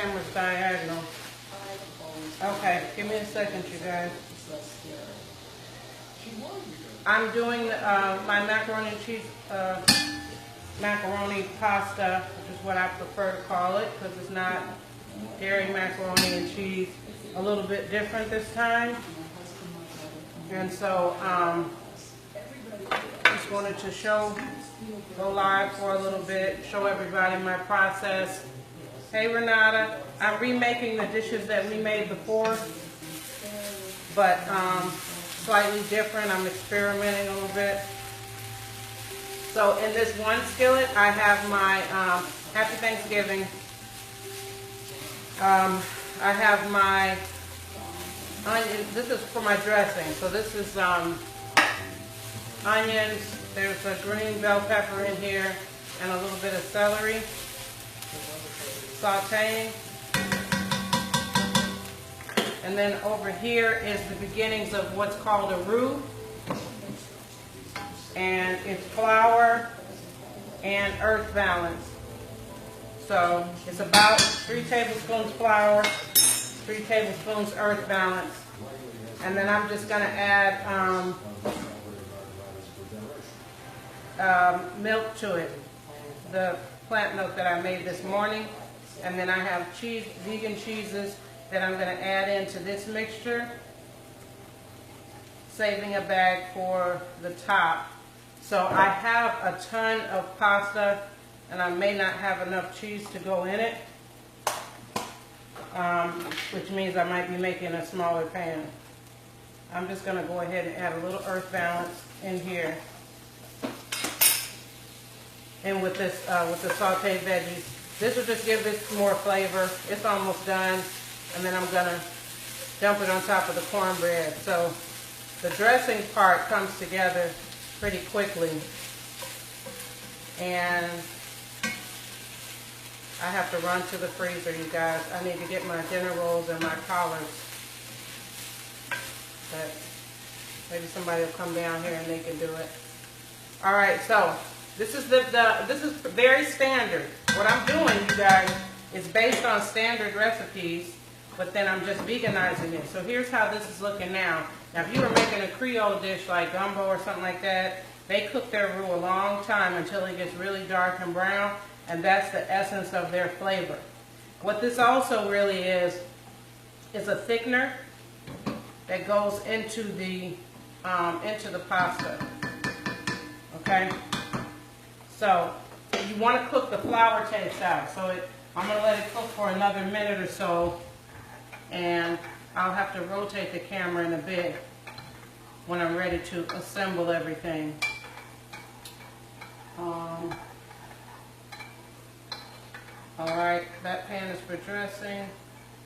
camera's diagonal. Okay, give me a second, you guys. I'm doing my macaroni and cheese, macaroni pasta, which is what I prefer to call it, because it's not dairy macaroni and cheese. A little bit different this time. And so, just wanted to go live for a little bit, show everybody my process. Hey Renata, I'm remaking the dishes that we made before, but slightly different. I'm experimenting a little bit. So in this one skillet, I have my Happy Thanksgiving. I have my onion. This is for my dressing. So this is onions. There's a green bell pepper in here and a little bit of celery. Sauteing. And then over here is the beginnings of what's called a roux. And it's flour and earth balance. So it's about 3 tablespoons flour, 3 tablespoons earth balance. And then I'm just going to add milk to it, the plant milk that I made this morning. And then I have vegan cheeses that I'm going to add into this mixture, saving a bag for the top. So I have a ton of pasta, and I may not have enough cheese to go in it, which means I might be making a smaller pan. I'm just going to go ahead and add a little earth balance in here. And with this, with the sauteed veggies, this will just give this more flavor. It's almost done, and then I'm gonna dump it on top of the cornbread. So the dressing part comes together pretty quickly, and I have to run to the freezer, you guys. I need to get my dinner rolls and my collards, but maybe somebody will come down here and they can do it. All right, so. This is this is very standard. What I'm doing, you guys, is based on standard recipes, but then I'm just veganizing it. So here's how this is looking now. Now, if you were making a Creole dish like gumbo or something like that, they cook their roux a long time until it gets really dark and brown, and that's the essence of their flavor. What this also really is a thickener that goes into the pasta. Okay. So you want to cook the flour taste out. So I'm going to let it cook for another minute or so, and I'll have to rotate the camera in a bit when I'm ready to assemble everything. All right, that pan is for dressing.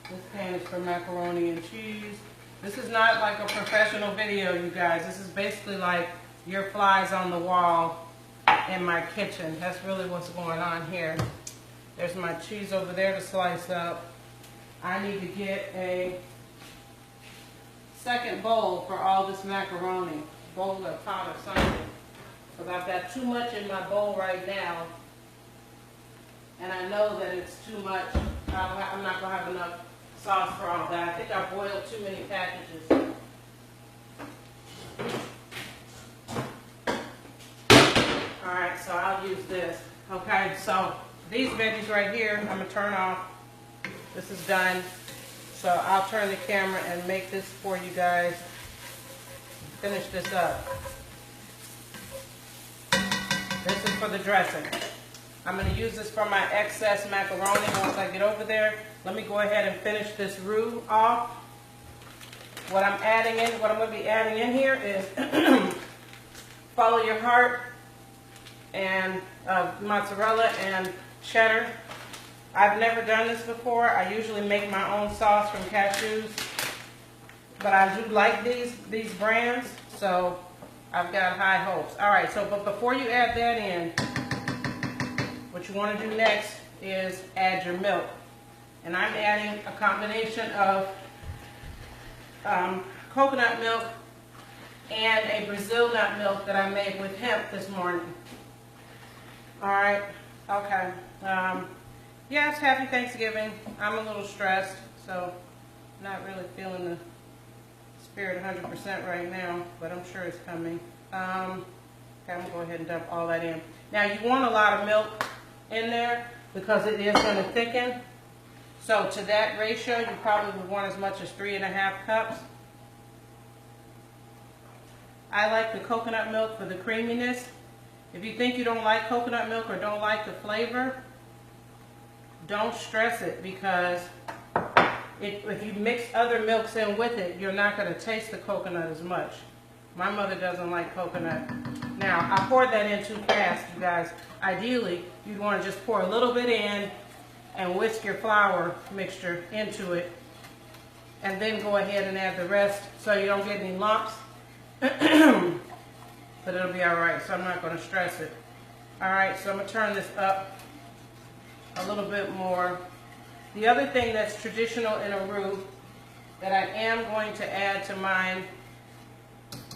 This pan is for macaroni and cheese. This is not like a professional video, you guys. This is basically like your flies on the wall in my kitchen. That's really what's going on here. There's my cheese over there to slice up. I need to get a second bowl for all this macaroni, bowl or pot or something, because I've got too much in my bowl right now, and I know that it's too much. I'm not going to have enough sauce for all that. I think I boiled too many packages. Alright, so I'll use this. Okay, so these veggies right here, I'm going to turn off. This is done. So I'll turn the camera and make this for you guys. Finish this up. This is for the dressing. I'm going to use this for my excess macaroni once I get over there. Let me go ahead and finish this roux off. What I'm going to be adding in here is follow your heart, and mozzarella and cheddar. I've never done this before. I usually make my own sauce from cashews, but I do like these brands, so I've got high hopes. All right, so but before you add that in, what you want to do next is add your milk. And I'm adding a combination of coconut milk and a Brazil nut milk that I made with hemp this morning. All right, okay. Yes, happy Thanksgiving. I'm a little stressed, so not really feeling the spirit 100% right now, but I'm sure it's coming. Okay, I'm gonna go ahead and dump all that in. Now you want a lot of milk in there because it is gonna thicken. So to that ratio, you probably would want as much as 3.5 cups. I like the coconut milk for the creaminess. If you think you don't like coconut milk or don't like the flavor, don't stress it, because if you mix other milks in with it, you're not going to taste the coconut as much. My mother doesn't like coconut. Now, I poured that in too fast, you guys. Ideally, you'd want to just pour a little bit in and whisk your flour mixture into it, and then go ahead and add the rest so you don't get any lumps. But it'll be all right, so I'm not going to stress it. All right, so I'm going to turn this up a little bit more. The other thing that's traditional in a roux that I am going to add to mine,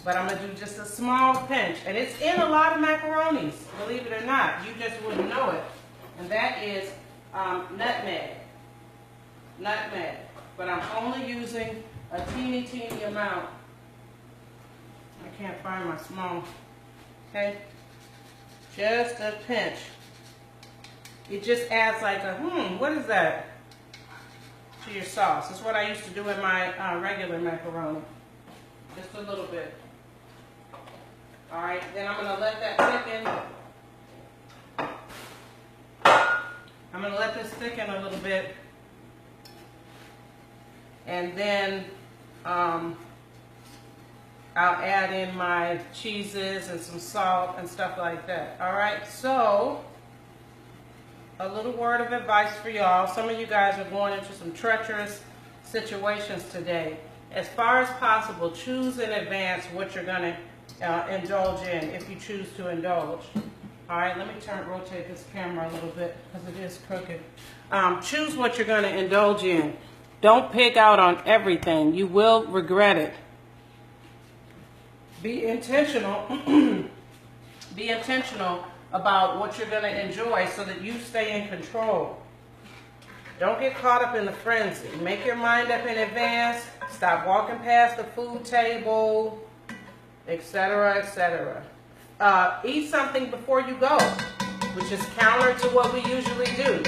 but I'm going to do just a small pinch, and it's in a lot of macaronis, believe it or not. You just wouldn't know it. And that is nutmeg. Nutmeg. But I'm only using a teeny amount. I can't find my small. Okay? Just a pinch. It just adds like a, what is that? To your sauce. That's what I used to do in my regular macaroni. Just a little bit. All right, then I'm going to let that thicken. I'm going to let this thicken a little bit. And then I'll add in my cheeses and some salt and stuff like that. All right, so a little word of advice for y'all. Some of you guys are going into some treacherous situations today. As far as possible, choose in advance what you're going to indulge in, if you choose to indulge. All right, let me rotate this camera a little bit because it is crooked. Choose what you're going to indulge in. Don't pig out on everything. You will regret it. Be intentional. Be intentional about what you're going to enjoy so that you stay in control. Don't get caught up in the frenzy. Make your mind up in advance. Stop walking past the food table, etc., etc. Eat something before you go, which is counter to what we usually do.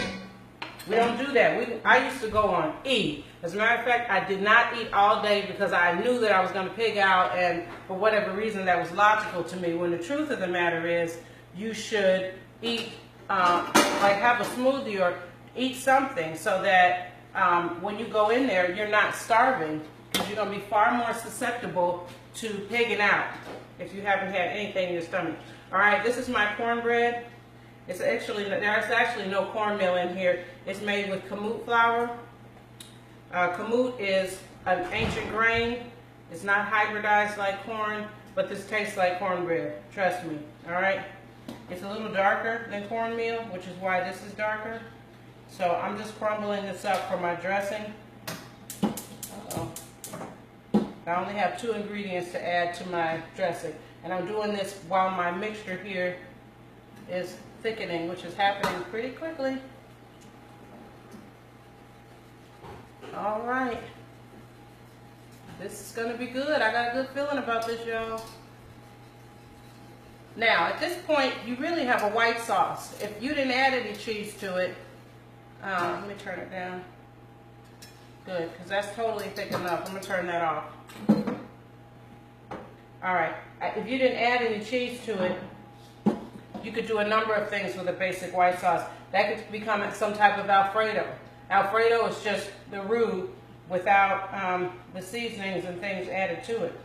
We don't do that. I used to go on eat. As a matter of fact, I did not eat all day because I knew that I was going to pig out, and for whatever reason that was logical to me. When the truth of the matter is, you should eat, like have a smoothie or eat something so that when you go in there, you're not starving, because you're going to be far more susceptible to pigging out if you haven't had anything in your stomach. All right, this is my cornbread. There's actually no cornmeal in here. It's made with kamut flour. Kamut is an ancient grain. It's not hybridized like corn, but this tastes like cornbread. Trust me. All right. It's a little darker than cornmeal, which is why this is darker. So I'm just crumbling this up for my dressing. Uh-oh. I only have 2 ingredients to add to my dressing, and I'm doing this while my mixture here is thickening, which is happening pretty quickly. All right. This is going to be good. I got a good feeling about this, y'all. Now, at this point, you really have a white sauce. If you didn't add any cheese to it, let me turn it down. Good, because that's totally thick enough. I'm going to turn that off. All right. If you didn't add any cheese to it, you could do a number of things with a basic white sauce. That could become some type of Alfredo. Alfredo is just the roux without the seasonings and things added to it.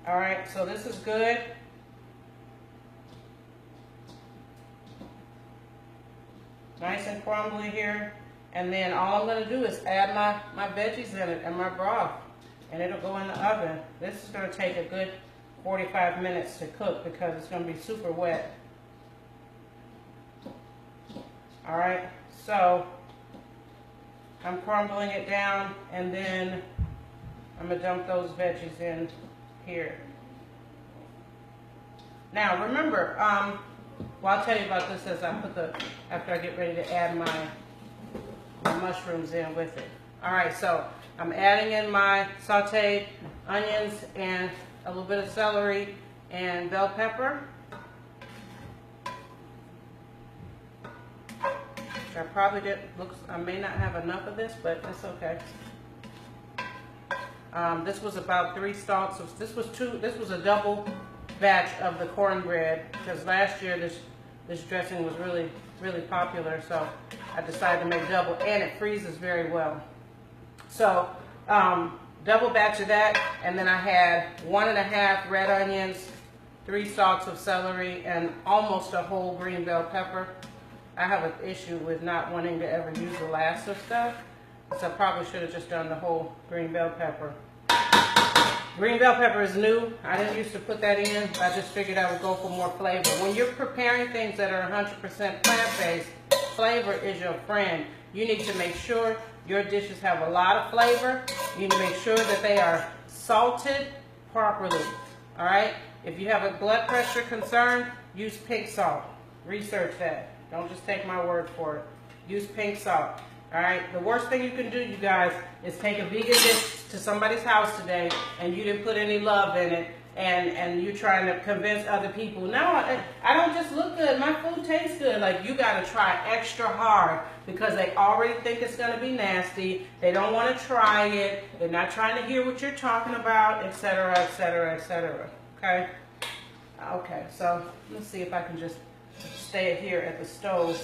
All right, so this is good. Nice and crumbly here. And then all I'm going to do is add my veggies in it and my broth. And it'll go in the oven. This is going to take a good 45 minutes to cook because it's going to be super wet. All right, so I'm crumbling it down, and then I'm going to dump those veggies in here. Now remember, well, I'll tell you about this as I after I get ready to add my my mushrooms in with it. All right, so I'm adding in my sauteed onions and a little bit of celery and bell pepper. I probably did, I may not have enough of this, but it's okay. This was about 3 stalks of, this was a double batch of the cornbread, because last year this dressing was really popular, so I decided to make double, and it freezes very well. So double batch of that, and then I had 1½ red onions, 3 stalks of celery, and almost a whole green bell pepper. I have an issue with not wanting to ever use the last of stuff, so I probably should have just done the whole green bell pepper. Green bell pepper is new. I didn't used to put that in. I just figured I would go for more flavor. When you're preparing things that are 100% plant-based, flavor is your friend. You need to make sure your dishes have a lot of flavor. You need to make sure that they are salted properly. All right? If you have a blood pressure concern, use pink salt. Research that. Don't just take my word for it. Use pink salt. All right? The worst thing you can do, you guys, is take a vegan dish to somebody's house today and you didn't put any love in it, and you're trying to convince other people, no, I don't just look good, my food tastes good. Like, you got to try extra hard because they already think it's going to be nasty. They don't want to try it. They're not trying to hear what you're talking about, etc., etc., etc. Okay? Okay, so let's see if I can just stay here at the stove.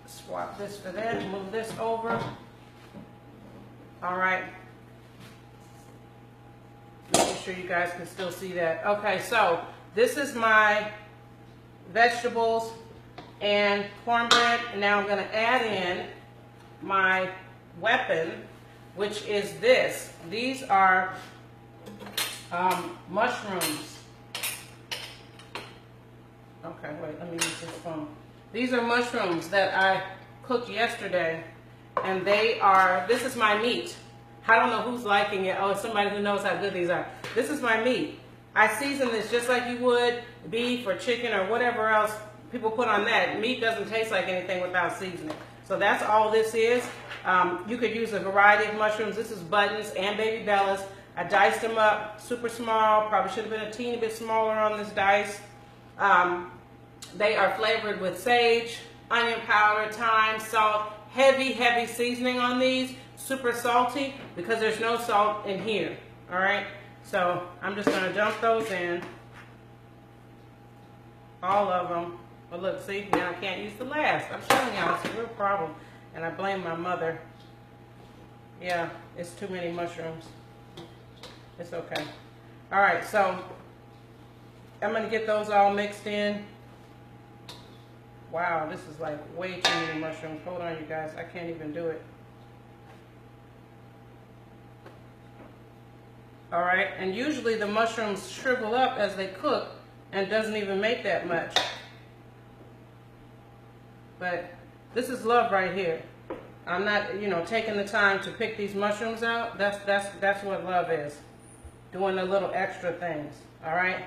Swap this for that, move this over. All right. Making sure you guys can still see that. Okay, so this is my vegetables and cornbread. And now I'm going to add in my weapon, which is this. These are mushrooms. Okay, wait, let me use this phone. These are mushrooms that I cooked yesterday, and this is my meat. I don't know who's liking it. Oh, somebody who knows how good these are. This is my meat. I season this just like you would beef or chicken or whatever else people put on that. Meat doesn't taste like anything without seasoning. So that's all this is. You could use a variety of mushrooms. This is buttons and baby bellas. I diced them up super small. Probably should have been a teeny bit smaller on this dice. They are flavored with sage, onion powder, thyme, salt, heavy seasoning on these, super salty because there's no salt in here, all right? So I'm just gonna dump those in, all of them. But look, see, now I can't use the last. I'm showing y'all, it's a real problem, and I blame my mother. Yeah, it's too many mushrooms. It's okay. All right, so I'm gonna get those all mixed in. Wow, this is like way too many mushrooms. Hold on, you guys. I can't even do it. All right, and usually the mushrooms shrivel up as they cook and doesn't even make that much. But this is love right here. I'm not, taking the time to pick these mushrooms out. That's what love is. Doing the little extra things, all right?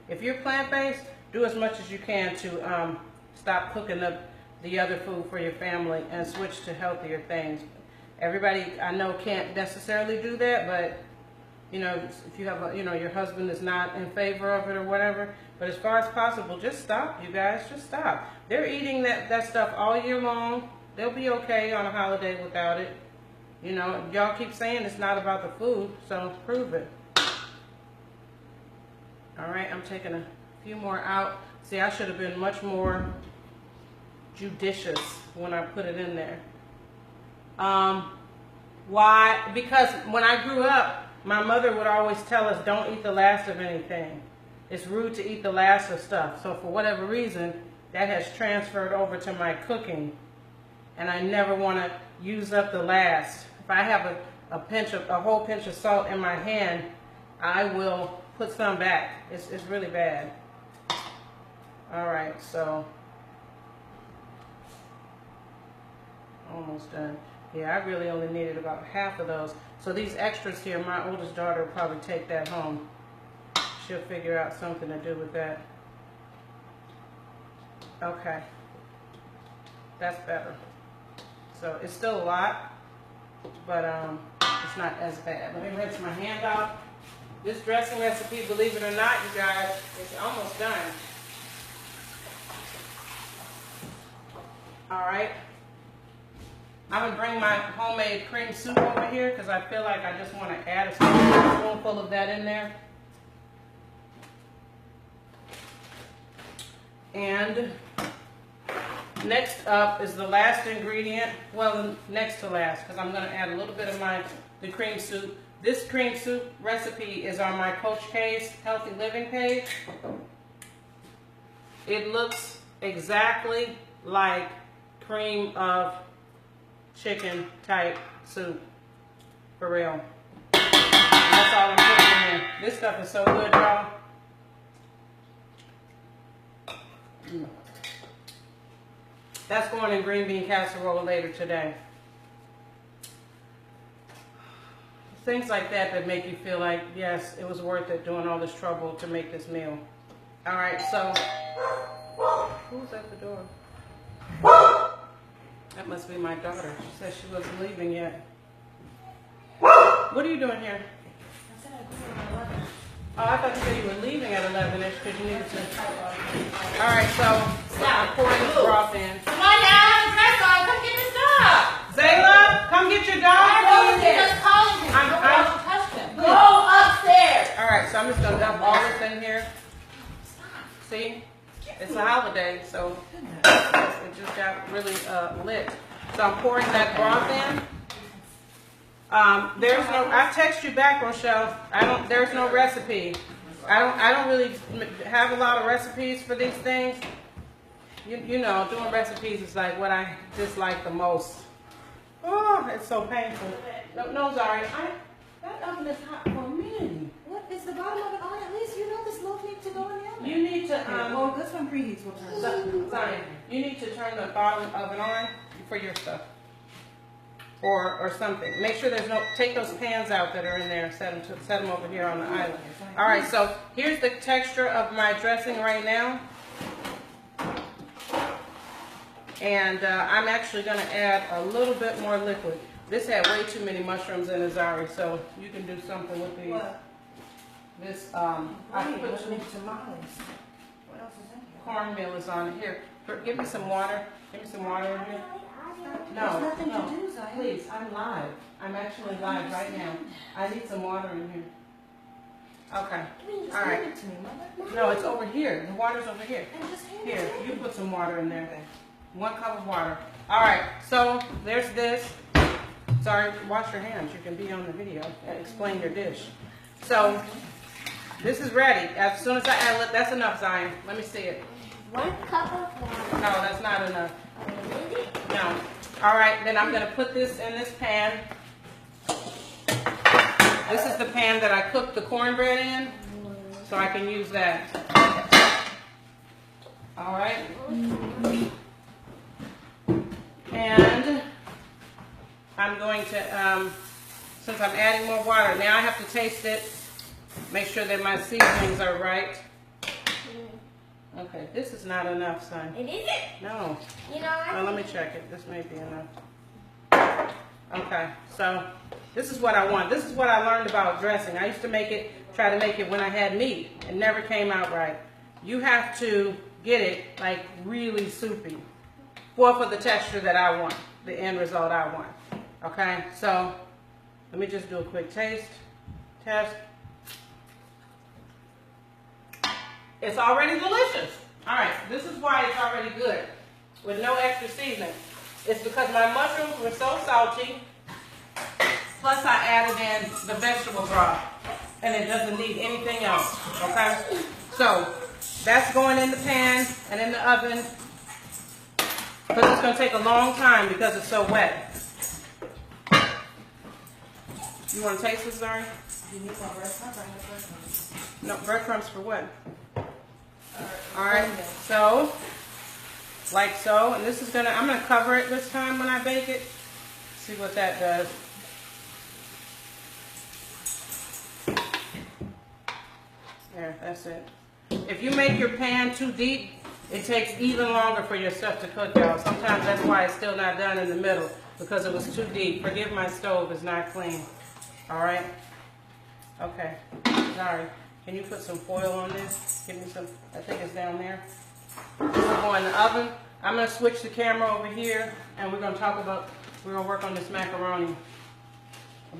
If you're plant-based, do as much as you can to stop cooking up the other food for your family and switch to healthier things. Everybody I know can't necessarily do that, but if you have your husband is not in favor of it or whatever, but as far as possible, just stop, you guys, just stop. They're eating that stuff all year long. They'll be okay on a holiday without it. Y'all keep saying it's not about the food, so prove it. All right, I'm taking a few more out. See, I should have been much more judicious when I put it in there. Why? Because when I grew up, my mother would always tell us, don't eat the last of anything. It's rude to eat the last of stuff. So for whatever reason, that has transferred over to my cooking. And I never want to use up the last. If I have a whole pinch of salt in my hand, I will put some back. It's really bad. All right, so almost done. Yeah, I really only needed about half of those. So these extras here, my oldest daughter will probably take that home. She'll figure out something to do with that. Okay. That's better. So it's still a lot, but it's not as bad. Let me rinse my hand off. This dressing recipe, believe it or not, you guys, is almost done. All right. I'm going to bring my homemade cream soup over here because I feel like I just want to add a spoonful of that in there. And next up is the last ingredient. Well, next to last, because I'm going to add a little bit of the cream soup. This cream soup recipe is on my Coach K's Healthy Living page. It looks exactly like cream of chicken type soup, for real. That's all I'm putting in. This stuff is so good, y'all. That's going in green bean casserole later today. Things like that make you feel like, yes, it was worth it doing all this trouble to make this meal. All right, so who's at the door? That must be my daughter. She said she wasn't leaving yet. What are you doing here? I said I'd be at 11. Oh, I thought you said you were leaving at 11ish because you needed to. All right, so I'm pouring this broth in. Come on now, dress on. Come get this dog. Zayla, come get your dog. You just called him. Don't touch him. Go upstairs. All right, so I'm just gonna dump all this in here. See, it's a holiday, so it just got really lit. So I'm pouring that broth in. There's no. I text you back, Rochelle. There's no recipe. I don't really have a lot of recipes for these things. You know, doing recipes is like what I dislike the most. Oh, it's so painful. No, sorry. That oven is hot for me. What is the bottom of it on? At least you know this loaf needs to go in the oven. You need to. Well, this one preheats. Sorry. You need to turn the bottom oven on for your stuff. Or something. Make sure there's no, take those pans out that are in there, set them over here on the island. All right, so here's the texture of my dressing right now. And I'm actually going to add a little bit more liquid. This had way too many mushrooms in it, Zari, so you can do something with these. What? This, I put some tamales. What else is in here? cornmeal is on it. Here, give me some water. Give me some water in here. There's nothing to do, Zion. Please, I'm live. I'm actually live right now. I need some water in here. Okay. All right. Hand it to me, Mother. No, it's over here. The water's over here. And just hand it Here, to me. you put some water in there. 1 cup of water. All right. So there's this. Sorry, wash your hands. You can be on the video. Explain your dish. So this is ready. As soon as I add it, that's enough, Zion. Let me see it. 1 cup of water. No, that's not enough. Really? No. All right, then I'm going to put this in this pan. This is the pan that I cooked the cornbread in, so I can use that. All right. And I'm going to, since I'm adding more water, now I have to taste it, make sure that my seasonings are right. Okay, this is not enough, son. It isn't. No. You know, Well, let me check it. This may be enough. Okay, so this is what I want. This is what I learned about dressing. I used to try to make it when I had meat. It never came out right. You have to get it like really soupy for the texture that I want, the end result I want. Okay, so let me just do a quick test. It's already delicious. All right, this is why it's already good with no extra seasoning. It's because my mushrooms were so salty, plus I added in the vegetable broth, and it doesn't need anything else, okay? So that's going in the pan and in the oven, because it's going to take a long time because it's so wet. You want to taste this, Zari? You need more breadcrumbs? I have breadcrumbs. No, breadcrumbs for what? All right, so, like so, and this is I'm gonna cover it this time when I bake it. See what that does. There, that's it. If you make your pan too deep, it takes even longer for your stuff to cook, y'all. Sometimes that's why it's still not done in the middle. because it was too deep. Forgive my stove, it's not clean. All right? Okay, sorry. Can you put some foil on this? Give me some, I think it's down there. This will go in the oven. I'm gonna switch the camera over here and we're gonna work on this macaroni,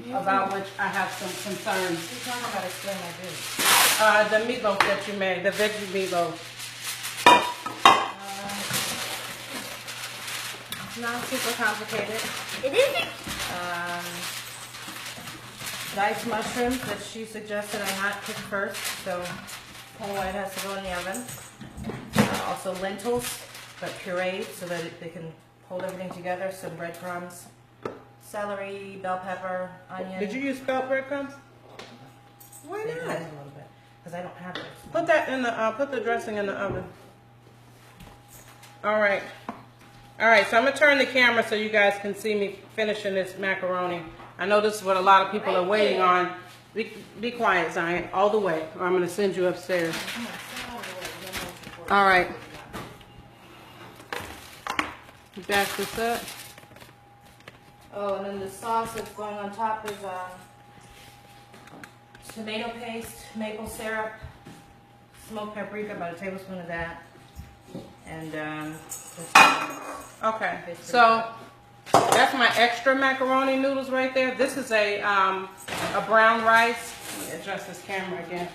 about which I have some concerns. You're talking about explain my dish. The meatloaf that you made, the veggie meatloaf. It's not super complicated. It isn't. Diced mushrooms that she suggested I not cook first, so whole white has to go in the oven. Also lentils, but pureed so that they can hold everything together. Some breadcrumbs, celery, bell pepper, onion. Did you use spelt breadcrumbs? Why Depends not? a little bit, because I don't have those. Put that in the, put the dressing in the oven. All right. All right, so I'm gonna turn the camera so you guys can see me finishing this macaroni. I know this is what a lot of people are waiting on. Be quiet, Zion, all the way, or I'm gonna send you upstairs. All right. Back this up. Oh, and then the sauce that's going on top is tomato paste, maple syrup, smoked paprika, about a tablespoon of that, and Okay, so that's my extra macaroni noodles right there. This is a brown rice. Let me adjust this camera again.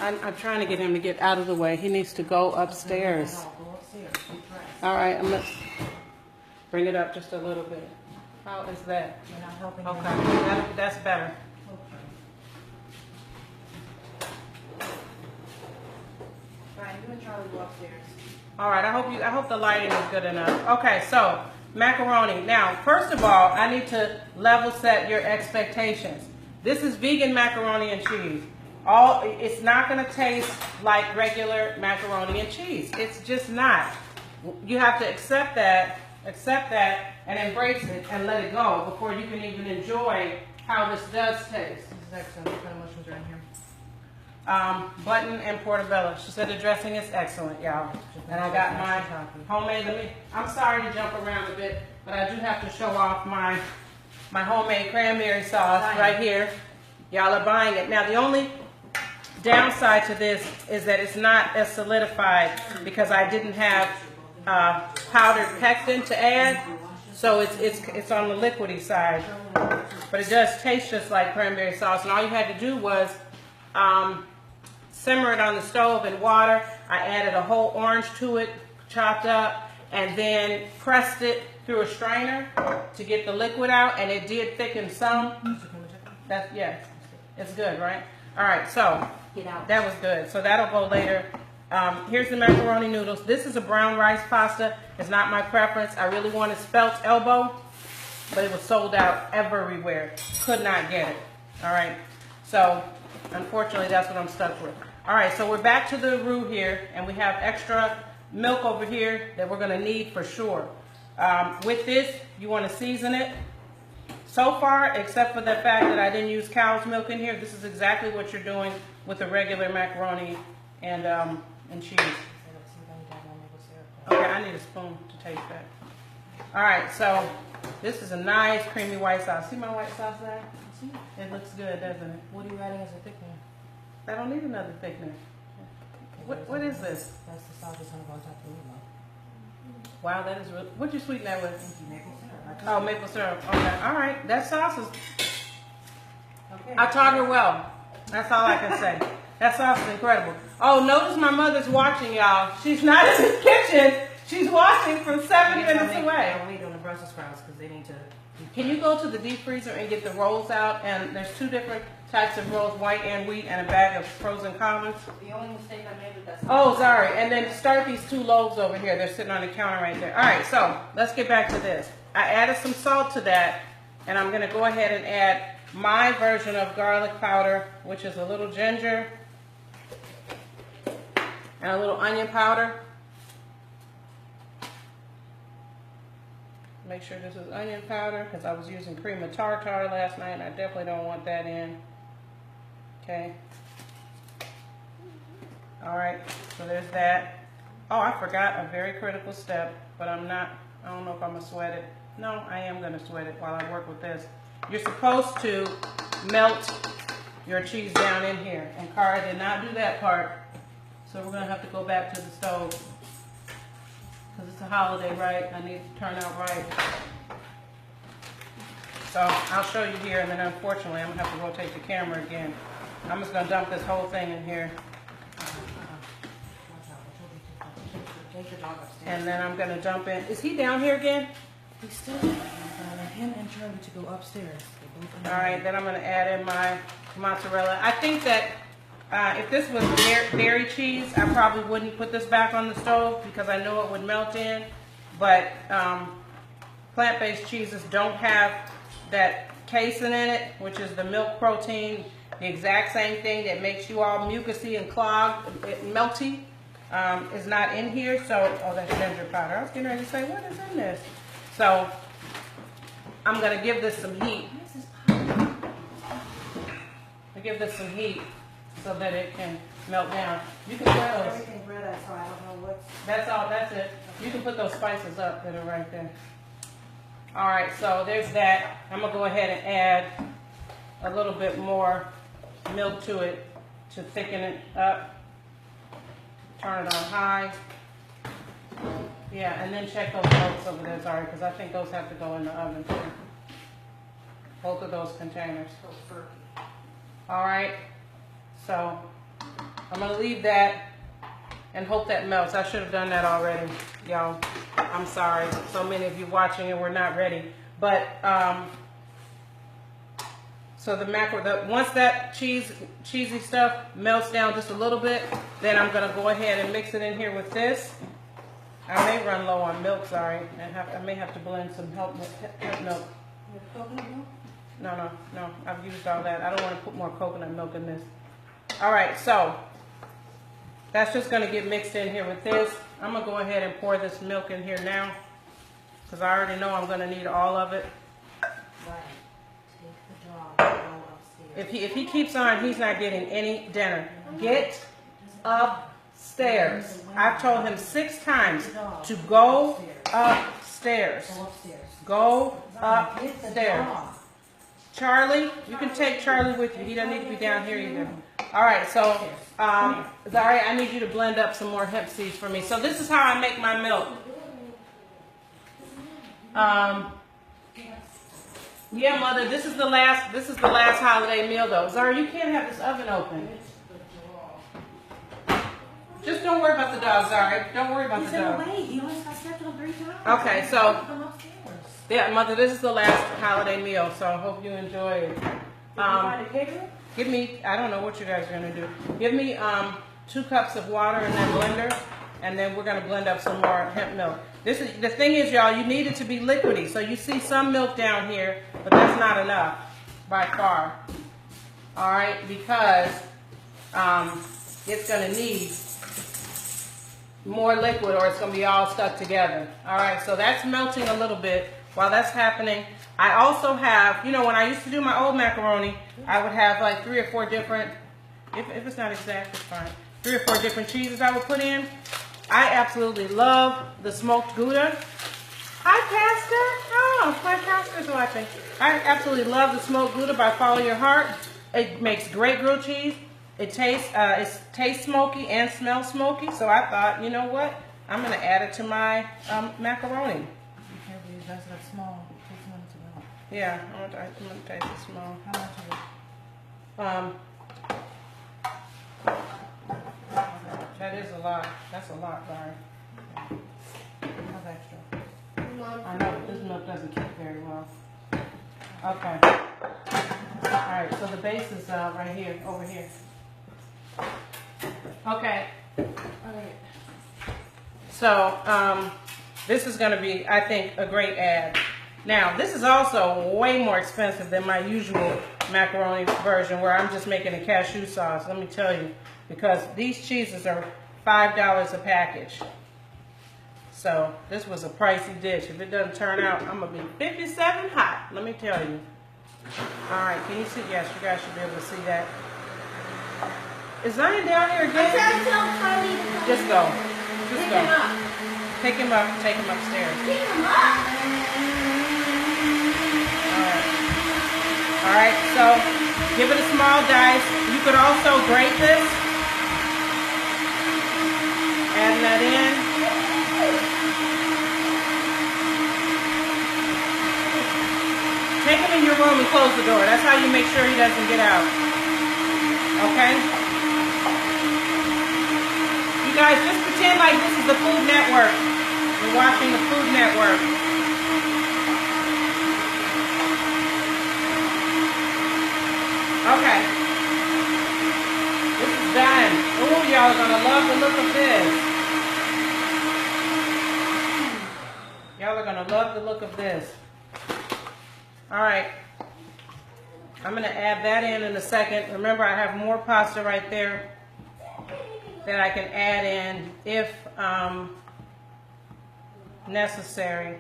I'm trying to get him to get out of the way. He needs to go upstairs. All right, I'm gonna bring it up just a little bit. How is that? You're not helping. Okay, that's better. Brian, you and Charlie go upstairs. All right, I hope the lighting is good enough. Okay, so macaroni. Now, first of all, I need to level set your expectations. This is vegan macaroni and cheese. It's not going to taste like regular macaroni and cheese. It's just not. You have to accept that, and embrace it and let it go before you can even enjoy how this does taste. This is excellent. What kind of mushrooms are in here? Button and portobello. She said the dressing is excellent, y'all. And I got my homemade. I'm sorry to jump around a bit, but I do have to show off my homemade cranberry sauce right here. Y'all are buying it. Now the only downside to this is that it's not as solidified because I didn't have powdered pectin to add, so it's on the liquidy side. But it does taste just like cranberry sauce, and all you had to do was simmer it on the stove in water. I added a whole orange to it, chopped up, and then pressed it through a strainer to get the liquid out, and it did thicken some. It's good, right? All right, so that was good. So that'll go later. Here's the macaroni noodles. This is a brown rice pasta. It's not my preference. I really wanted spelt elbow, but it was sold out everywhere. Could not get it. All right, so unfortunately, that's what I'm stuck with. All right, so we're back to the roux here, and we have extra milk over here that we're gonna need for sure. With this, you wanna season it. So far, except for the fact that I didn't use cow's milk in here, this is exactly what you're doing with the regular macaroni and cheese. Okay, I need a spoon to taste that. All right, so this is a nice creamy white sauce. See my white sauce there? It looks good, doesn't it? What are you adding as a thickener? I don't need another thickener. What is this? That's the sauce that's going to go on top of the meatloaf. Wow, that is really, what'd you sweeten that with? Maple syrup. Oh, maple syrup. Okay, all right. That sauce is, Okay. I taught her well. That's all I can say. That sauce is incredible. Oh, notice my mother's watching, y'all. She's not in the kitchen. She's watching from 7 minutes away. I'll wait on the Brussels sprouts because they need to. Can you go to the deep freezer and get the rolls out? And there's 2 different types of rolls, white and wheat, and a bag of frozen collards. The only mistake I made with that. Oh, sorry. And then start these 2 loaves over here. They're sitting on the counter right there. All right, so let's get back to this. I added some salt to that, and I'm going to go ahead and add my version of garlic powder, which is a little ginger and a little onion powder. Make sure this is onion powder because I was using cream of tartar last night, and I definitely don't want that in. Okay. All right, so there's that. Oh, I forgot a very critical step, but I'm not I don't know if I'm gonna sweat it. No, I am gonna sweat it while I work with this. You're supposed to melt your cheese down in here, and Cara did not do that part. So we're gonna have to go back to the stove. Because it's a holiday, right? I need it to turn out right. So I'll show you here, and then unfortunately I'm gonna have to rotate the camera again. I'm just gonna dump this whole thing in here. Take the dog upstairs. And then I'm gonna dump in. Is he down here again? He's still him and Charlie to go upstairs. All right, then I'm gonna add in my mozzarella. I think that if this was dairy cheese, I probably wouldn't put this back on the stove because I know it would melt in. But plant-based cheeses don't have that casein in it, which is the milk protein, the exact same thing that makes you all mucousy and clogged, melty, is not in here. So, oh, that's ginger powder. I was getting ready to say, what is in this? So, I'm gonna give this some heat. I give this some heat so that it can melt down. You can put those. Everything red, so I don't know what's. That's all. That's it. You can put those spices up that are right there. All right. So there's that. I'm gonna go ahead and add a little bit more milk to it to thicken it up. Turn it on high. Yeah, and then check those oats over there, sorry, because I think those have to go in the oven too. Both of those containers. All right. So I'm gonna leave that and hope that melts. I should have done that already, y'all. I'm sorry. So many of you watching and we're not ready. But so once that cheesy stuff melts down just a little bit, then I'm gonna go ahead and mix it in here with this. I may run low on milk, sorry, and I may have to blend some hemp milk. Coconut milk? No. I've used all that. I don't want to put more coconut milk in this. All right, so that's just going to get mixed in here with this. I'm going to go ahead and pour this milk in here now because I already know I'm going to need all of it. Right. Take the dog and go upstairs. If he keeps on, he's not getting any dinner. Get upstairs. I've told him 6 times to go upstairs. Go upstairs. Go Get the upstairs. dog. Charlie, you can take Charlie with you. He doesn't need to be down here either. All right, so Zari, I need you to blend up some more hemp seeds for me. So this is how I make my milk. Yeah, Mother, this is the last holiday meal though. Zari, you can't have this oven open. Just don't worry about the dog, Zari. Don't worry about the dog. He only got stepped on 3 times. Okay, so yeah, Mother, this is the last holiday meal, so I hope you enjoy it. Give me, I don't know what you guys are gonna do. Give me 2 cups of water in that blender, and then we're gonna blend up some more hemp milk. The thing is, y'all, you need it to be liquidy. So you see some milk down here, but that's not enough by far. All right, because it's gonna need more liquid or it's gonna be all stuck together. All right, so that's melting a little bit. While that's happening, I also have, when I used to do my old macaroni, I would have like 3 or 4 different, if it's not exact, it's fine, 3 or 4 different cheeses I would put in. I absolutely love the smoked Gouda. Hi, Pastor. Oh, my pastor's watching. I absolutely love the smoked Gouda by Follow Your Heart. It makes great grilled cheese. It tastes smoky and smells smoky. So I thought, you know what? I'm going to add it to my macaroni. That's like small. Take some to milk. Yeah, I'm going to taste it small. How much of it? That is a lot. That's a lot, Larry. How's extra? I know, but this milk doesn't keep very well. Okay. All right, so the base is right here, over here. Okay. So, this is going to be, I think, a great add. Now, this is also way more expensive than my usual macaroni version where I'm just making a cashew sauce, let me tell you, because these cheeses are $5 a package. So, this was a pricey dish. If it doesn't turn out, I'm going to be 57 hot, let me tell you. All right, can you see? Yes, you guys should be able to see that. Is Zion down here again? Just go. Just go. Take him up. Take him upstairs. Pick 'em up. All right, so give it a small dice. You could also grate this. Add that in. Take him in your room and close the door. That's how you make sure he doesn't get out. Okay? You guys, just pretend like this is the Food Network. We're watching the Food Network. Okay. This is done. Ooh, y'all are gonna love the look of this. Y'all are gonna love the look of this. All right. I'm gonna add that in a second. Remember, I have more pasta right there that I can add in if necessary.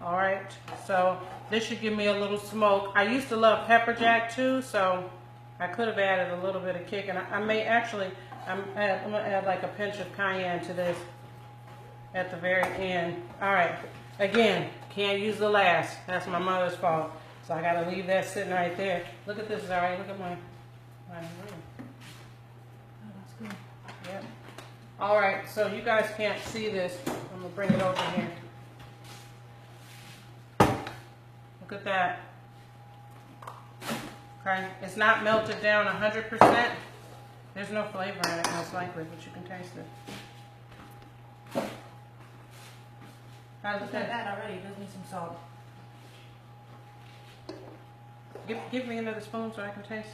All right, so this should give me a little smoke. I used to love pepper jack too, so I could have added a little bit of kick, and I may actually, I'm gonna add like a pinch of cayenne to this at the very end. All right, again, can't use the last. That's my mother's fault. So I gotta leave that sitting right there. Look at this, Zari. Look at my room. Oh, that's good. Yep. All right, so you guys can't see this. I'm gonna bring it over here. Look at that. Okay, it's not melted down 100%. There's no flavor in it, most likely, but you can taste it. How does it Look at taste? that already. It does need some salt. Give me another spoon so I can taste.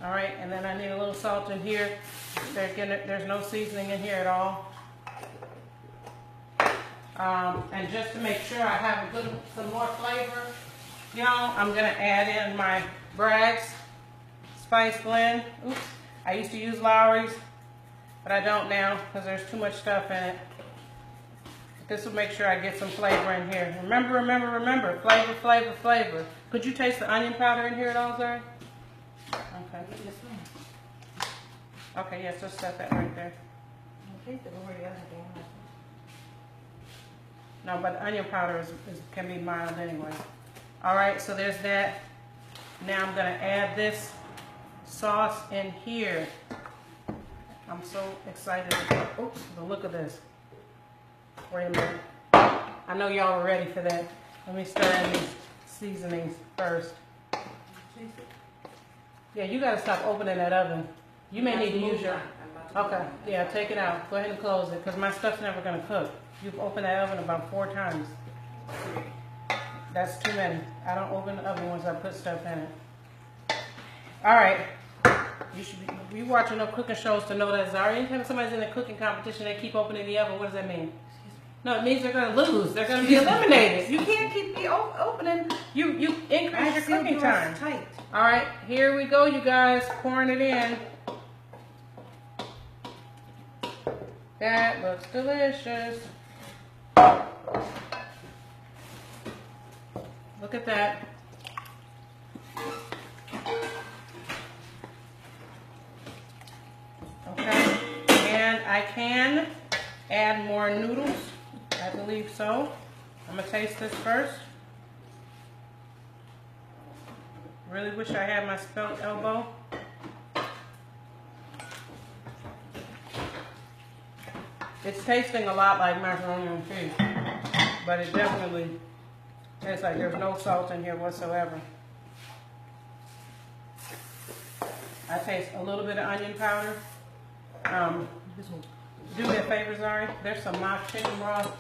All right, and then I need a little salt in here. There's no seasoning in here at all. And just to make sure I have some more flavor, y'all, I'm gonna add in my Bragg's spice blend. Oops, I used to use Lowry's, but I don't now because there's too much stuff in it. This will make sure I get some flavor in here. Remember, flavor, flavor, flavor. Could you taste the onion powder in here at all, Zari? Okay. Okay, yes, just set that right there. I taste it over the other thing. No, but the onion powder can be mild anyway. All right, so there's that. Now I'm gonna add this sauce in here. I'm so excited about, oops, the look of this. Wait a minute. I know y'all are ready for that. Let me stir in these seasonings first. Yeah, you gotta stop opening that oven. You may need to use your, okay, yeah, take it out. Go ahead and close it, because my stuff's never gonna cook. You've opened that oven about 4 times. That's too many. I don't open the oven once I put stuff in it. All right. You should be watching no cooking shows to know that, Zari. Anytime somebody's in a cooking competition, they keep opening the oven. What does that mean? No, it means they're going to lose. They're going to be eliminated. You can't keep opening. You increase your cooking time. Tight. All right, here we go, you guys. Pouring it in. That looks delicious. Look at that. Okay, and I can add more noodles. I believe so. I'm gonna taste this first. Really wish I had my spelt elbow. It's tasting a lot like macaroni and cheese, but it definitely tastes like there's no salt in here whatsoever. I taste a little bit of onion powder. Do me a favor, Zari. There's some mock chicken broth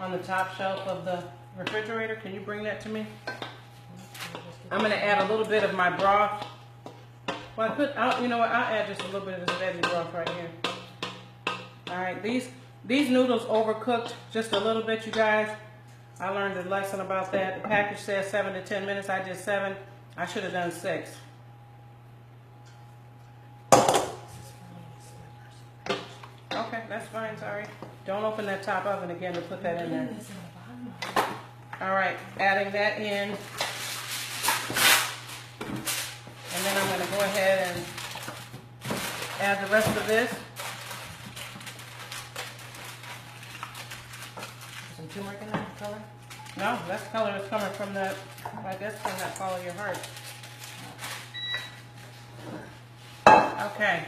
on the top shelf of the refrigerator. Can you bring that to me? I'm going to add a little bit of my broth. Well, you know what? I'll add just a little bit of this veggie broth right here. All right, these noodles overcooked just a little bit, you guys. I learned a lesson about that. The package says 7 to 10 minutes. I did 7. I should have done 6. Okay, that's fine, sorry. Don't open that top oven again to put that in there. All right, adding that in. And then I'm going to go ahead and add the rest of this. Some turmeric in that color? No, that's color is coming from that, I guess from that follow your heart. Okay.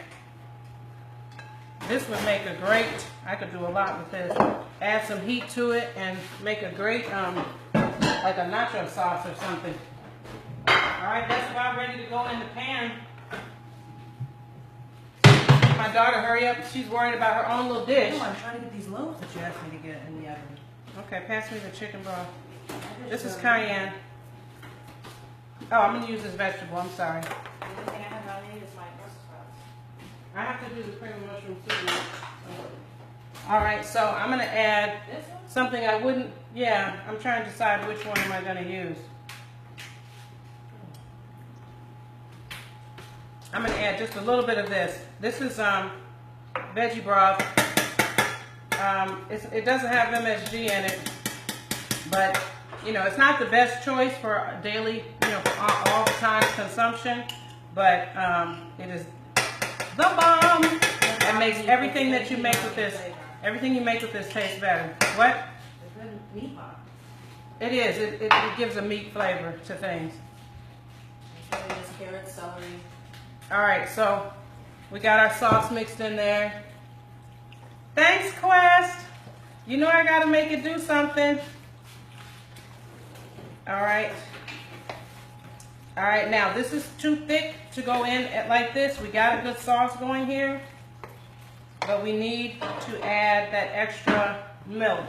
This would make a great, I could do a lot with this. Add some heat to it and make a great, like a nacho sauce or something. All right, that's about ready to go in the pan. My daughter, hurry up. She's worried about her own little dish. No, I'm trying to get these loaves that you asked me to get in the oven. Okay, pass me the chicken broth. This is cayenne. Oh, I'm going to use this vegetable. I'm sorry. The only thing I have not made is my Brussels sprouts. I have to do the cream of mushroom soup. All right, so I'm going to add This one? something I wouldn't, yeah, I'm trying to decide which one am I going to use. I'm going to add just a little bit of this. This is veggie broth. It doesn't have MSG in it, but you know, it's not the best choice for daily, you know, for all the time consumption, but it is the bomb. It makes everything that you make with this, everything you make with this taste better. What? It's good meat pot. It is. It gives a meat flavor to things. There's carrots, celery. All right, so we got our sauce mixed in there. Thanks, Quest. You know I gotta make it do something. All right. All right, now this is too thick to go in like this. We got a good sauce going here, but we need to add that extra milk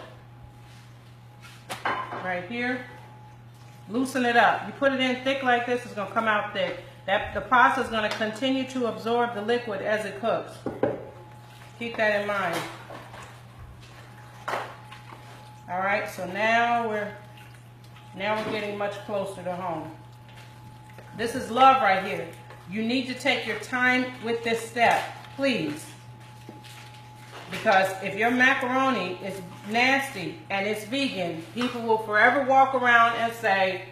right here. Loosen it up. You put it in thick like this, it's gonna come out thick. The pasta is going to continue to absorb the liquid as it cooks. Keep that in mind. All right, so now we're getting much closer to home. This is love right here. You need to take your time with this step, please. Because if your macaroni is nasty and it's vegan, people will forever walk around and say,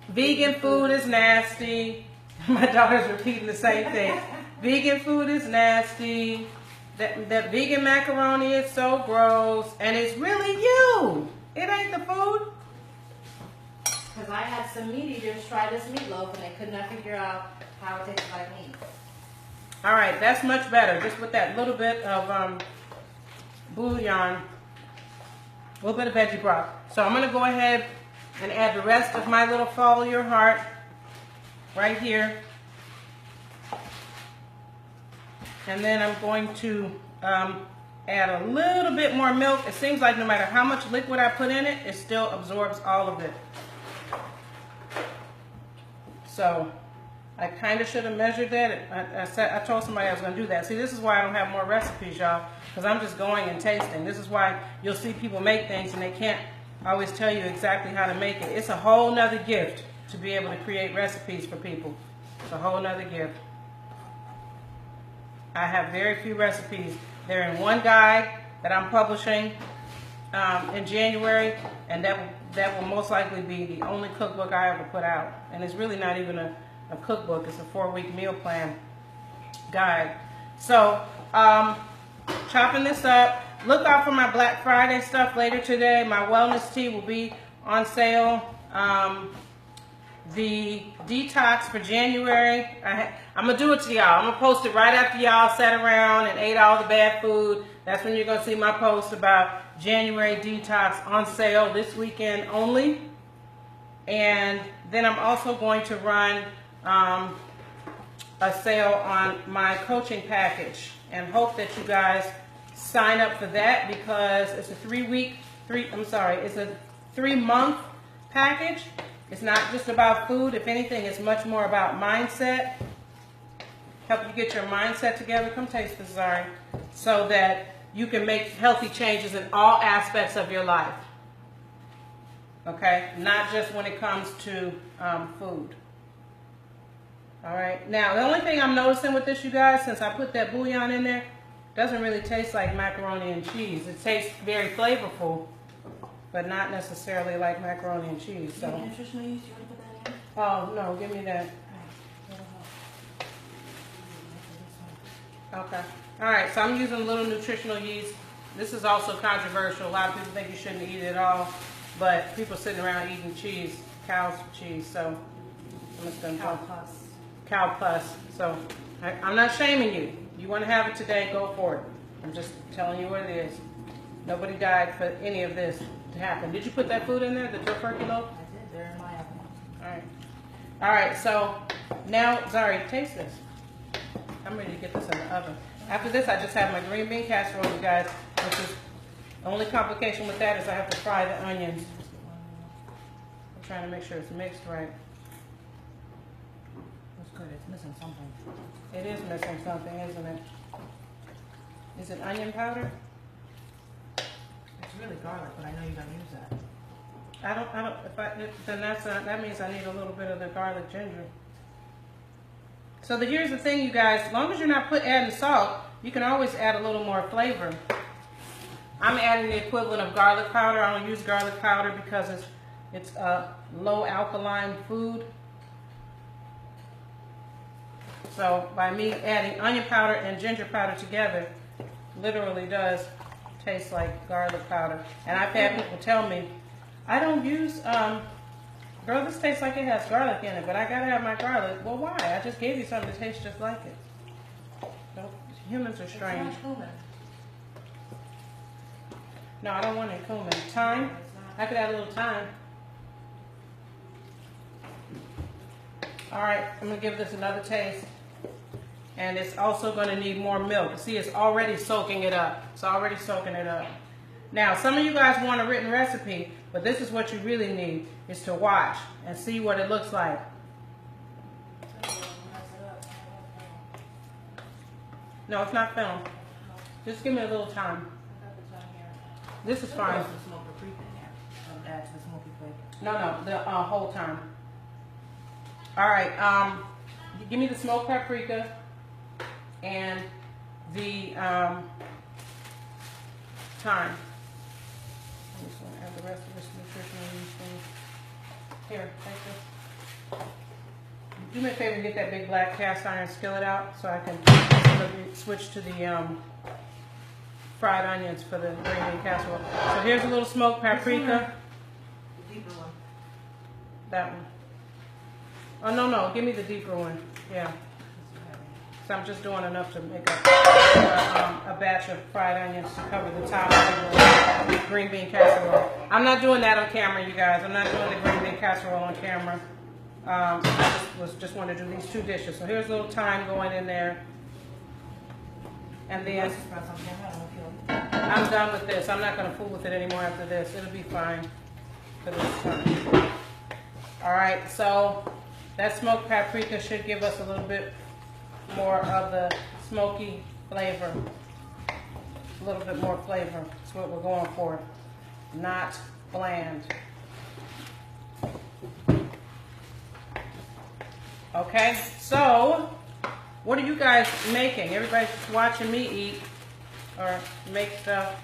vegan food is nasty. My daughter's repeating the same thing. Vegan food is nasty. That vegan macaroni is so gross. And it's really you. It ain't the food. Because I had some meat eaters try this meatloaf and they could not figure out how it tastes like meat. All right, that's much better. Just with that little bit of bouillon, a little bit of veggie broth. So I'm going to go ahead and add the rest of my little follow your heart right here. And then I'm going to add a little bit more milk. It seems like no matter how much liquid I put in it, it still absorbs all of it. So I kind of should have measured that. I told somebody I was going to do that. See, this is why I don't have more recipes, y'all, because I'm just going and tasting. This is why you'll see people make things and they can't always tell you exactly how to make it. It's a whole nother gift to be able to create recipes for people. It's a whole nother gift. I have very few recipes. They're in one guide that I'm publishing in January, and that will most likely be the only cookbook I ever put out. And it's really not even a cookbook. It's a 4-week meal plan guide. So, chopping this up. Look out for my Black Friday stuff later today. My wellness tea will be on sale. The detox for January, I'm going to do it to y'all. I'm going to post it right after y'all sat around and ate all the bad food. That's when you're going to see my post about January detox on sale this weekend only. And then I'm also going to run a sale on my coaching package and hope that you guys sign up for that, because it's a 3-month package. It's not just about food. If anything, it's much more about mindset. Help you get your mindset together. Come taste this, Zari. So that you can make healthy changes in all aspects of your life. Okay? Not just when it comes to food. All right? Now, the only thing I'm noticing with this, you guys, since I put that bouillon in there, it doesn't really taste like macaroni and cheese. It tastes very flavorful, but not necessarily like macaroni and cheese. So. Nutritional yeast, you want to put that in? Oh, no, give me that. Okay. All right, so I'm using a little nutritional yeast. This is also controversial. A lot of people think you shouldn't eat it at all, but people sitting around eating cheese, cow's cheese, so I'm just going to Cow pus. Cow pus. So I'm not shaming you. You want to have it today, go for it. I'm just telling you what it is. Nobody died for any of this to happen. Did you put that food in there, the turkey loaf? I did. They're in my oven. All right. All right, so now, Zari, taste this. I'm ready to get this in the oven. After this, I just have my green bean casserole, you guys, which is the only complication with that is I have to fry the onions. I'm trying to make sure it's mixed right. That's good. It's missing something. It is missing something, isn't it? Is it onion powder? It's really garlic, but I know you don't use that. Then that means I need a little bit of the garlic ginger. So here's the thing, you guys. As long as you're not adding salt, you can always add a little more flavor. I'm adding the equivalent of garlic powder. I don't use garlic powder because it's a low alkaline food. So by me adding onion powder and ginger powder together, literally does taste like garlic powder. And I've had people tell me, I don't use, girl, this tastes like it has garlic in it, but I gotta have my garlic. Well, why? I just gave you something that tastes just like it. Don't, humans are strange. It's not cumin. No, I don't want any cumin. Thyme? I could add a little thyme. All right, I'm gonna give this another taste. And it's also gonna need more milk. See, it's already soaking it up. It's already soaking it up. Now, some of you guys want a written recipe, but this is what you really need, is to watch and see what it looks like. No, it's not film. Just give me a little time. This is fine. There's some smoked paprika in there. Add to the smoky flavor. No, the whole time. All right, give me the smoked paprika and the thyme. I'm just gonna add the rest of this nutritional yeast thing. Here, take this. Do me a favor and get that big black cast iron skillet out so I can switch to the fried onions for the green bean casserole. So here's a little smoked paprika. The deeper one. That one. Oh, no, give me the deeper one. Yeah. So I'm just doing enough to make a batch of fried onions to cover the top of the green bean casserole. I'm not doing that on camera, you guys. I'm not doing the green bean casserole on camera. I just want to do these two dishes. So here's a little thyme going in there. And then I'm done with this. I'm not going to fool with it anymore after this. It'll be fine for this time. All right, so that smoked paprika should give us a little bit more of the smoky flavor. A little bit more flavor. That's what we're going for. Not bland. Okay, so what are you guys making? Everybody's just watching me eat or make stuff.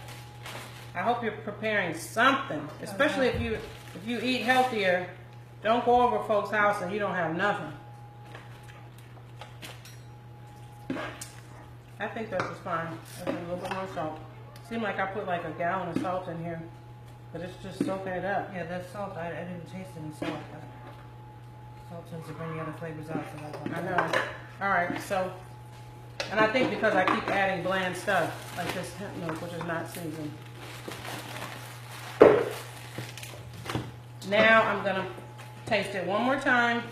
I hope you're preparing something, especially if you eat healthier. Don't go over folks' house and you don't have nothing. I think this is fine. I put a little bit more salt. Seemed like I put like a gallon of salt in here, but it's just soaking it up. Yeah, that salt, I didn't taste any salt. Salt tends to bring the other flavors out. So I know. All right, so, and I think because I keep adding bland stuff, like this hemp milk, which is not seasoned. Now I'm gonna taste it one more time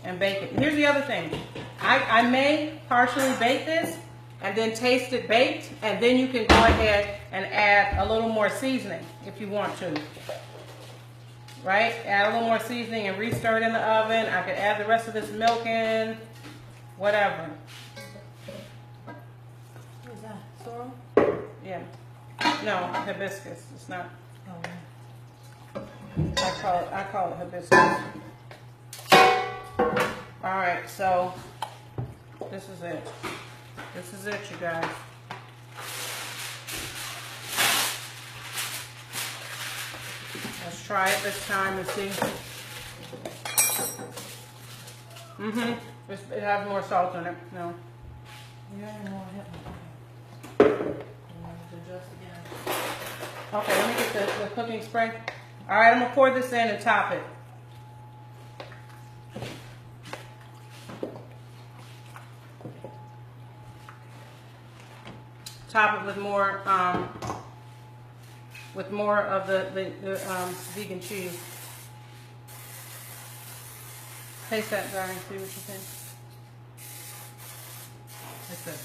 and bake it. Here's the other thing. I may partially bake this and then taste it baked, and then you can go ahead and add a little more seasoning if you want to. Right? Add a little more seasoning and restir it in the oven. I could add the rest of this milk in, whatever. what is that? Sorrel? Yeah. No, hibiscus. It's not. Oh, yeah. I call it hibiscus. All right, so this is it. This is it, you guys. Let's try it this time and see. It has more salt in it. No. You already know what hit me. Okay. Adjust again. Okay, let me get the cooking spray. All right, I'm gonna pour this in and top it. Top it with more of the vegan cheese. Taste that, darling. See what you think. That's good.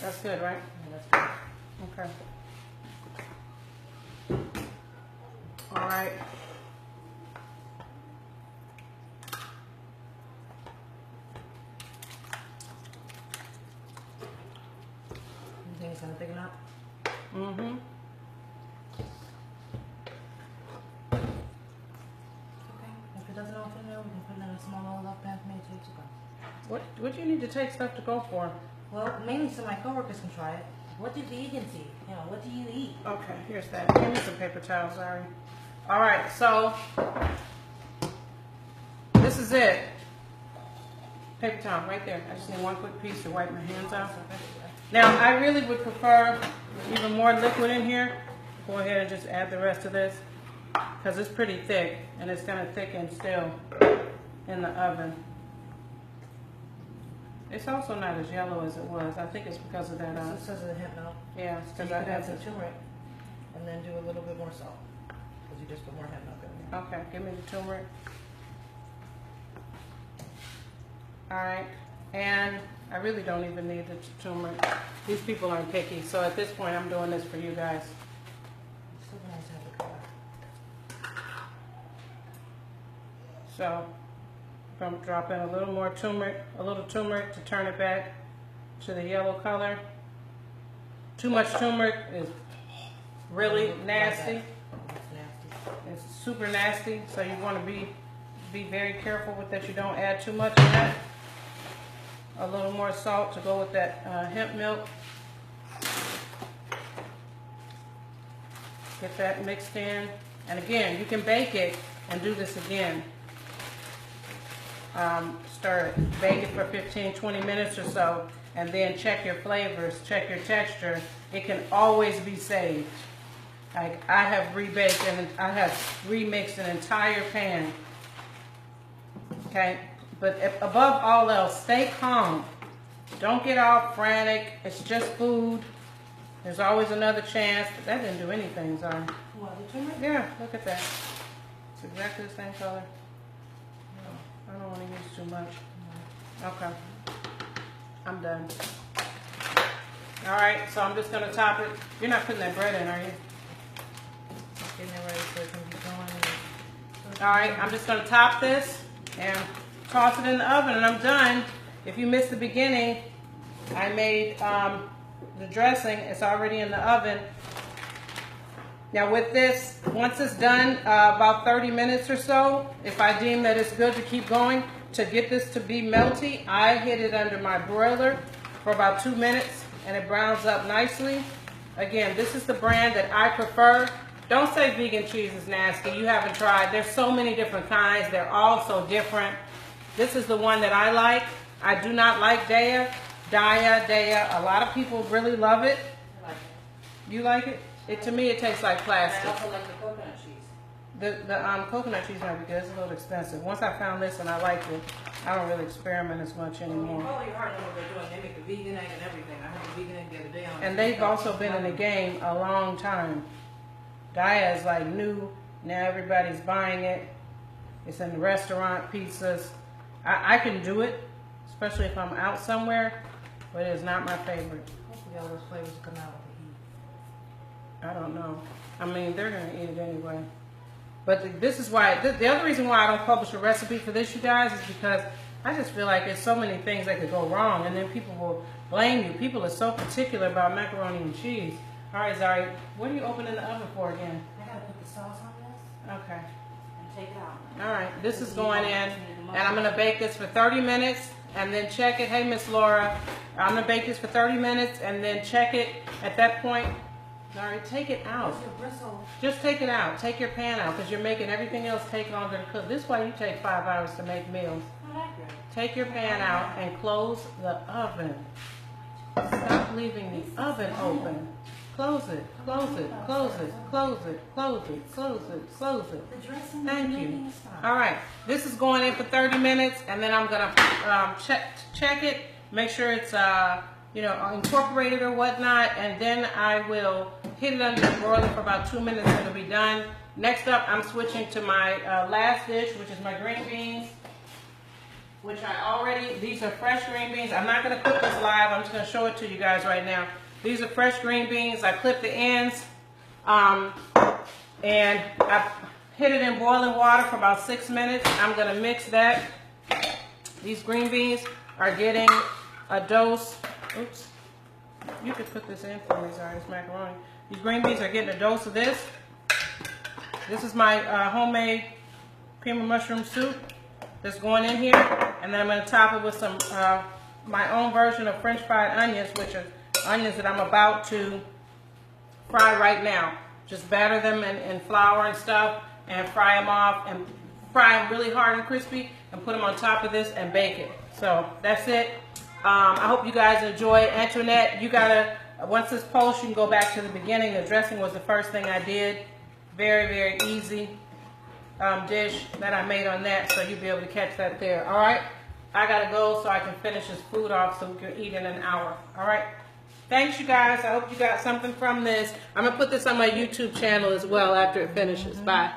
That's good, right? Yeah, that's good. Okay. All right. You think it's gonna thicken up? Mm-hmm. Okay. If it doesn't open there, we can put it in a small little pan for me to go. What do you need to take stuff to go for? Well, mainly so my coworkers can try it. What do vegans eat? You know, what do you eat? Okay, here's that. Give me some paper towels, sorry. All right, so this is it. Paper towel right there. I just need one quick piece to wipe my hands off. Now, I really would prefer even more liquid in here. Go ahead and just add the rest of this because it's pretty thick and it's going to thicken still in the oven. It's also not as yellow as it was. I think it's because of that. This says the hemp milk. Yeah, it's So you because I could add had some turmeric and then do a little bit more salt because you just put more hemp milk in there. Okay, give me the turmeric. All right, and I really don't even need the turmeric. These people aren't picky, so at this point, I'm doing this for you guys. It's so nice to have the color. So, I'm gonna drop in a little more turmeric, a little turmeric to turn it back to the yellow color. Too much turmeric is really nasty. It's nasty. It's super nasty, so you want to be very careful with that. You don't add too much of that. A little more salt to go with that hemp milk. Get that mixed in, and again, you can bake it and do this again. Stir it, bake it for 15-20 minutes or so, and then check your flavors, check your texture. It can always be saved. Like I have rebaked and I have remixed an entire pan. Okay, but above all else, stay calm. Don't get all frantic. It's just food. There's always another chance. But that didn't do anything, sorry. What, the turmeric? Yeah, look at that. It's exactly the same color. I don't want to use too much. Okay. I'm done. All right, so I'm just going to top it. You're not putting that bread in, are you? Getting it ready so it can be going. All right, I'm just going to top this and toss it in the oven, and I'm done. If you missed the beginning, I made the dressing. It's already in the oven. Now with this, once it's done, about 30 minutes or so, if I deem that it's good to keep going, to get this to be melty, I hit it under my broiler for about 2 minutes, and it browns up nicely. Again, this is the brand that I prefer. Don't say vegan cheese is nasty. You haven't tried. There's so many different kinds. They're all so different. This is the one that I like. I do not like Daya. A lot of people really love it. I like it. You like it? To me, it tastes like I plastic. also like the coconut cheese. The coconut cheese might be good. It's a little expensive. Once I found this and I liked it, I don't really experiment as much Well, anymore. you probably already know what they're doing. They make the vegan egg and everything. I had the vegan egg the other day on. And they've also been in the game a long time. Daya is like new. Now everybody's buying it. It's in the restaurant, pizzas. I can do it, especially if I'm out somewhere, but it is not my favorite. Hopefully all those flavors will come out with the heat. I don't know. I mean, they're going to eat it anyway. But this is why, the other reason why I don't publish a recipe for this, you guys, is because I just feel like there's so many things that could go wrong, and then people will blame you. People are so particular about macaroni and cheese. All right, Zari, what are you opening the oven for again? I gotta put the sauce on this Okay. and take it out. All right, this is going in, and I'm going to bake this for 30 minutes, and then check it. Hey, Miss Laura, I'm going to bake this for 30 minutes, and then check it at that point. All right, take it out. Where's your bristle? Just take it out. Take your pan out, because you're making everything else take longer to cook. This is why you take 5 hours to make meals. I like that. take your pan out and close the oven. Stop leaving the oven open. Close it, close it, close it, close it, close it, close it, close it. Thank you. All right, this is going in for 30 minutes, and then I'm gonna check it, make sure it's you know, incorporated or whatnot, and then I will hit it under the broiler for about 2 minutes and it'll be done. Next up, I'm switching to my last dish, which is my green beans, which these are fresh green beans. I'm not gonna cook this live, I'm just gonna show it to you guys right now. These are fresh green beans. I clipped the ends, and I hit it in boiling water for about 6 minutes. I'm gonna mix that. These green beans are getting a dose. Oops, you could put this in for me, sorry, it's macaroni. These green beans are getting a dose of this. This is my homemade cream of mushroom soup that's going in here. And then I'm gonna top it with some, my own version of French fried onions, which are onions that I'm about to fry right now. Just batter them in flour and stuff and fry them off and fry them really hard and crispy and put them on top of this and bake it. So that's it. I hope you guys enjoy. Antoinette, you gotta, once this posts, you can go back to the beginning. The dressing was the first thing I did. Very, very easy dish that I made on that, so you'll be able to catch that there. All right, I gotta go so I can finish this food off so we can eat in an hour. All right, thanks you guys. I hope you got something from this. I'm gonna put this on my YouTube channel as well after it finishes. Bye.